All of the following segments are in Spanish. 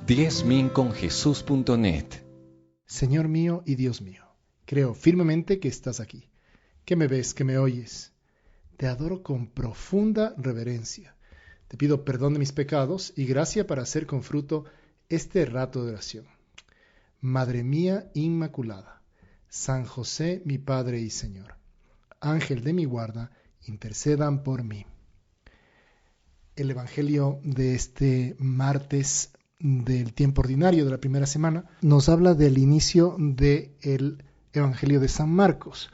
10minconjesús.net. Señor mío y Dios mío, creo firmemente que estás aquí, que me ves, que me oyes. Te adoro con profunda reverencia. Te pido perdón de mis pecados y gracia para hacer con fruto este rato de oración. Madre mía Inmaculada, San José, mi Padre y Señor, Ángel de mi guarda, intercedan por mí. El Evangelio de este martes del tiempo ordinario de la primera semana nos habla del inicio del Evangelio de San Marcos,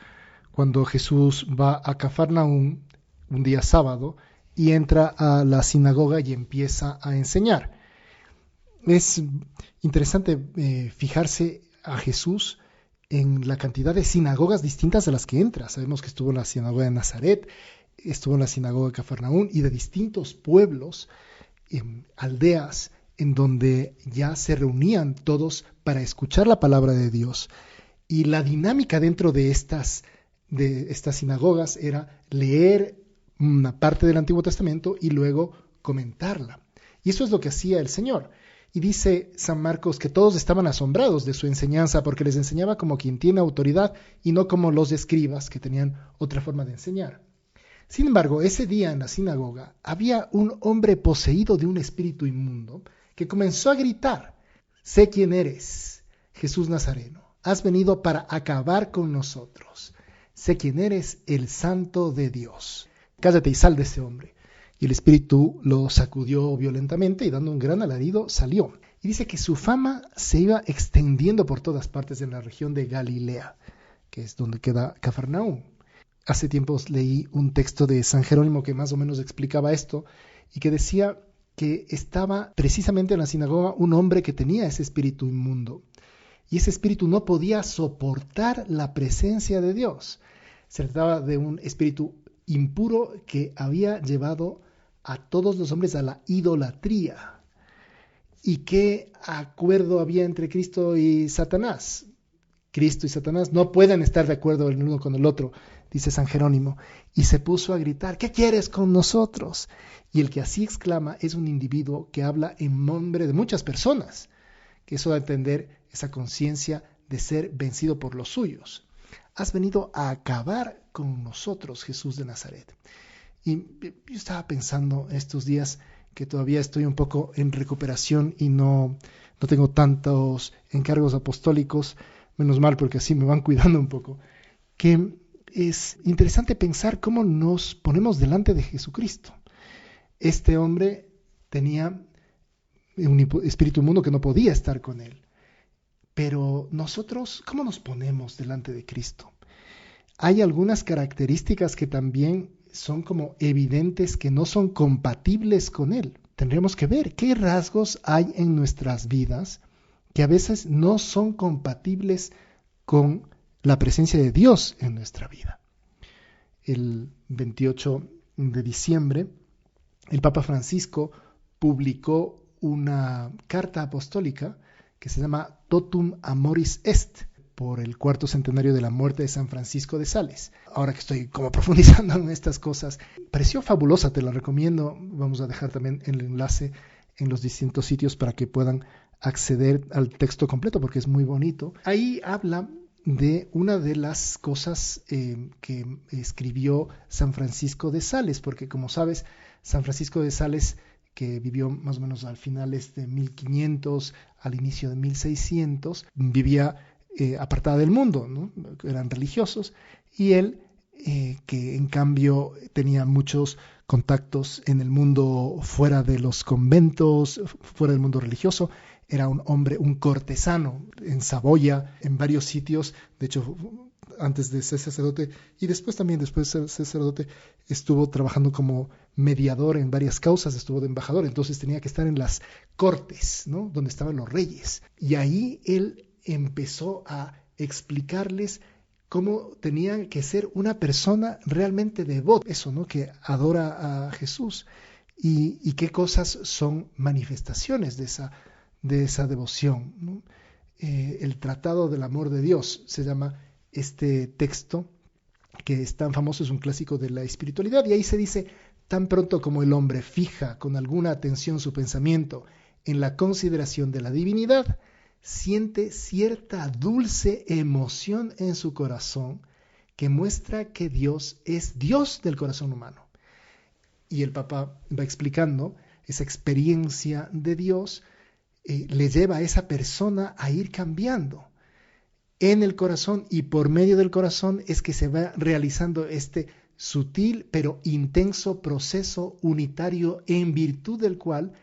cuando Jesús va a Cafarnaúm un día sábado y entra a la sinagoga y empieza a enseñar. Es interesante fijarse a Jesús en la cantidad de sinagogas distintas a las que entra. Sabemos que estuvo en la sinagoga de Nazaret, estuvo en la sinagoga de Cafarnaúm y de distintos pueblos, aldeas, en donde ya se reunían todos para escuchar la palabra de Dios. Y la dinámica dentro de estas sinagogas era leer una parte del Antiguo Testamento y luego comentarla. Y eso es lo que hacía el Señor. Y dice San Marcos que todos estaban asombrados de su enseñanza porque les enseñaba como quien tiene autoridad y no como los escribas que tenían otra forma de enseñar. Sin embargo, ese día en la sinagoga había un hombre poseído de un espíritu inmundo que comenzó a gritar: «Sé quién eres, Jesús Nazareno. Has venido para acabar con nosotros. Sé quién eres, el Santo de Dios. Cállate y sal de ese hombre». Y el espíritu lo sacudió violentamente y dando un gran alarido salió. Y dice que su fama se iba extendiendo por todas partes en la región de Galilea, que es donde queda Cafarnaúm. Hace tiempos leí un texto de San Jerónimo que más o menos explicaba esto y que decía que estaba precisamente en la sinagoga un hombre que tenía ese espíritu inmundo. Y ese espíritu no podía soportar la presencia de Dios. Se trataba de un espíritu impuro que había llevado a todos los hombres a la idolatría. ¿Y qué acuerdo había entre Cristo y Satanás? Cristo y Satanás no pueden estar de acuerdo el uno con el otro, dice San Jerónimo, y se puso a gritar: «¿Qué quieres con nosotros?». Y el que así exclama es un individuo que habla en nombre de muchas personas, que eso da a entender esa conciencia de ser vencido por los suyos. Has venido a acabar con nosotros, Jesús de Nazaret. Y yo estaba pensando estos días que todavía estoy un poco en recuperación y no tengo tantos encargos apostólicos, menos mal porque así me van cuidando un poco, que es interesante pensar cómo nos ponemos delante de Jesucristo. Este hombre tenía un espíritu inmundo que no podía estar con él. Pero nosotros, ¿cómo nos ponemos delante de Cristo? Hay algunas características que también son como evidentes que no son compatibles con él. Tendríamos que ver qué rasgos hay en nuestras vidas que a veces no son compatibles con la presencia de Dios en nuestra vida. El 28 de diciembre, el Papa Francisco publicó una carta apostólica que se llama Totum Amoris Est, por el 4º centenario de la muerte de San Francisco de Sales. Ahora que estoy como profundizando en estas cosas, pareció fabulosa, te la recomiendo. Vamos a dejar también el enlace en los distintos sitios para que puedan acceder al texto completo, porque es muy bonito. Ahí habla de una de las cosas que escribió San Francisco de Sales, porque como sabes, San Francisco de Sales, que vivió más o menos al finales de 1500, al inicio de 1600, vivía apartada del mundo, ¿no? Eran religiosos, y él, que en cambio tenía muchos contactos en el mundo fuera de los conventos, fuera del mundo religioso, era un hombre, un cortesano en Saboya, en varios sitios. De hecho, antes de ser sacerdote y después de ser sacerdote, estuvo trabajando como mediador en varias causas, estuvo de embajador, entonces tenía que estar en las cortes, ¿no? Donde estaban los reyes. Y ahí él empezó a explicarles cómo tenían que ser una persona realmente devota, eso, ¿no? Que adora a Jesús, y qué cosas son manifestaciones de esa devoción, ¿no? El Tratado del Amor de Dios se llama este texto, que es tan famoso, es un clásico de la espiritualidad, y ahí se dice: tan pronto como el hombre fija con alguna atención su pensamiento en la consideración de la divinidad, siente cierta dulce emoción en su corazón que muestra que Dios es Dios del corazón humano. Y el Papa va explicando esa experiencia de Dios, le lleva a esa persona a ir cambiando en el corazón, y por medio del corazón es que se va realizando este sutil pero intenso proceso unitario en virtud del cual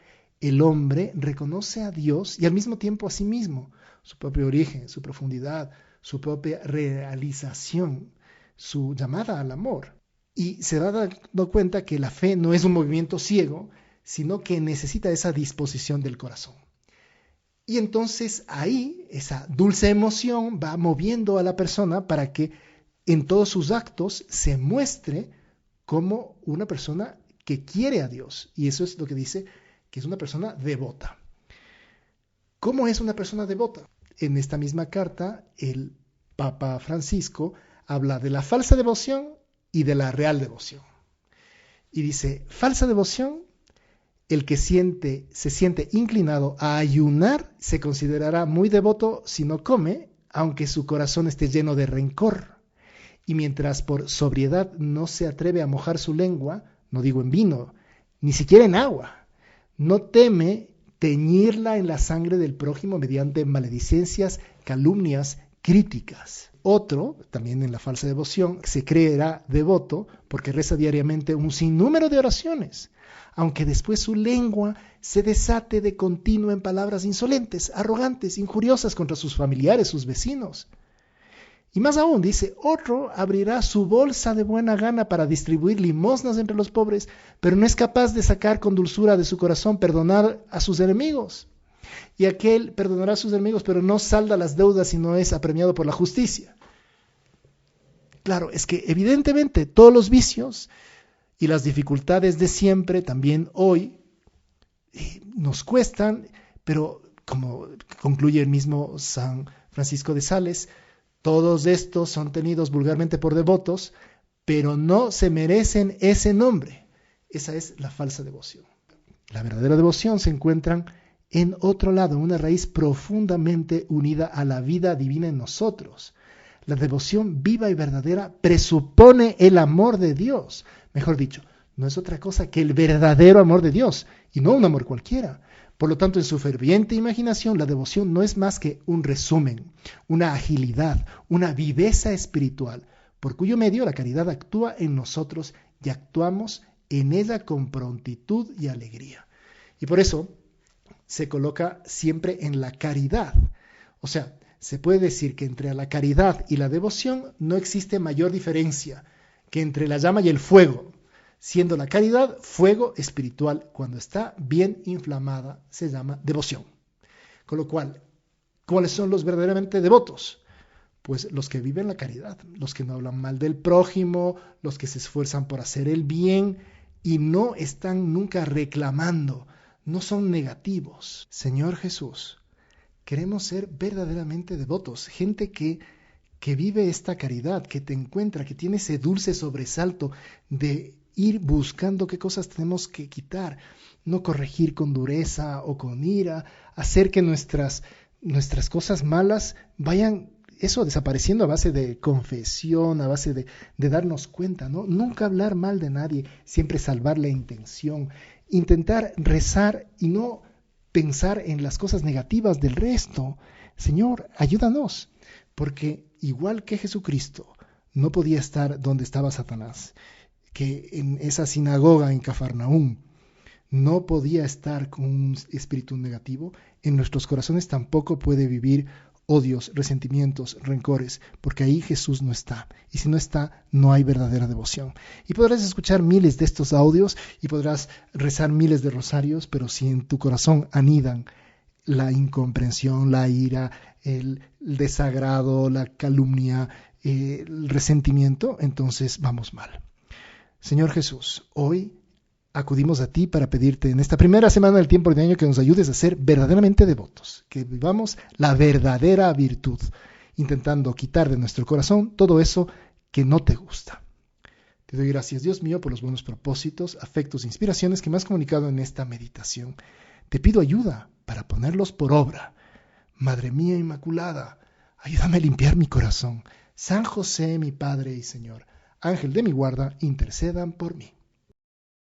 el hombre reconoce a Dios y al mismo tiempo a sí mismo, su propio origen, su profundidad, su propia realización, su llamada al amor. Y se va dando cuenta que la fe no es un movimiento ciego, sino que necesita esa disposición del corazón. Y entonces ahí esa dulce emoción va moviendo a la persona para que en todos sus actos se muestre como una persona que quiere a Dios. Y eso es lo que dice que es una persona devota. ¿Cómo es una persona devota? En esta misma carta, el Papa Francisco habla de la falsa devoción y de la real devoción. Y dice, falsa devoción, el que se siente inclinado a ayunar se considerará muy devoto si no come, aunque su corazón esté lleno de rencor. Y mientras por sobriedad no se atreve a mojar su lengua, no digo en vino, ni siquiera en agua, no teme teñirla en la sangre del prójimo mediante maledicencias, calumnias, críticas. Otro, también en la falsa devoción, se creerá devoto porque reza diariamente un sinnúmero de oraciones, aunque después su lengua se desate de continuo en palabras insolentes, arrogantes, injuriosas contra sus familiares, sus vecinos. Y más aún, dice, otro abrirá su bolsa de buena gana para distribuir limosnas entre los pobres, pero no es capaz de sacar con dulzura de su corazón perdonar a sus enemigos. Y aquel perdonará a sus enemigos, pero no salda las deudas y no es apremiado por la justicia. Claro, es que evidentemente todos los vicios y las dificultades de siempre, también hoy, nos cuestan, pero como concluye el mismo San Francisco de Sales, todos estos son tenidos vulgarmente por devotos, pero no se merecen ese nombre. Esa es la falsa devoción. La verdadera devoción se encuentra en otro lado, una raíz profundamente unida a la vida divina en nosotros. La devoción viva y verdadera presupone el amor de Dios. Mejor dicho, no es otra cosa que el verdadero amor de Dios, y no un amor cualquiera. Por lo tanto, en su ferviente imaginación, la devoción no es más que un resumen, una agilidad, una viveza espiritual, por cuyo medio la caridad actúa en nosotros y actuamos en ella con prontitud y alegría. Y por eso se coloca siempre en la caridad. O sea, se puede decir que entre la caridad y la devoción no existe mayor diferencia que entre la llama y el fuego, siendo la caridad fuego espiritual. Cuando está bien inflamada se llama devoción. Con lo cual, ¿cuáles son los verdaderamente devotos? Pues los que viven la caridad, los que no hablan mal del prójimo, los que se esfuerzan por hacer el bien y no están nunca reclamando, no son negativos. Señor Jesús, queremos ser verdaderamente devotos, gente que vive esta caridad, que te encuentra, que tiene ese dulce sobresalto de ir buscando qué cosas tenemos que quitar, no corregir con dureza o con ira, hacer que nuestras cosas malas vayan desapareciendo a base de confesión, a base de darnos cuenta, ¿no? Nunca hablar mal de nadie, siempre salvar la intención, intentar rezar y no pensar en las cosas negativas del resto. Señor, ayúdanos, porque igual que Jesucristo no podía estar donde estaba Satanás, que en esa sinagoga en Cafarnaúm no podía estar con un espíritu negativo, en nuestros corazones tampoco puede vivir odios, resentimientos, rencores, porque ahí Jesús no está. Y si no está, no hay verdadera devoción. Y podrás escuchar miles de estos audios y podrás rezar miles de rosarios, pero si en tu corazón anidan la incomprensión, la ira, el desagrado, la calumnia, el resentimiento, entonces vamos mal. Señor Jesús, hoy acudimos a ti para pedirte en esta primera semana del tiempo ordinario que nos ayudes a ser verdaderamente devotos, que vivamos la verdadera virtud, intentando quitar de nuestro corazón todo eso que no te gusta. Te doy gracias, Dios mío, por los buenos propósitos, afectos e inspiraciones que me has comunicado en esta meditación. Te pido ayuda para ponerlos por obra. Madre mía Inmaculada, ayúdame a limpiar mi corazón. San José, mi Padre y Señor, Ángel de mi guarda, intercedan por mí.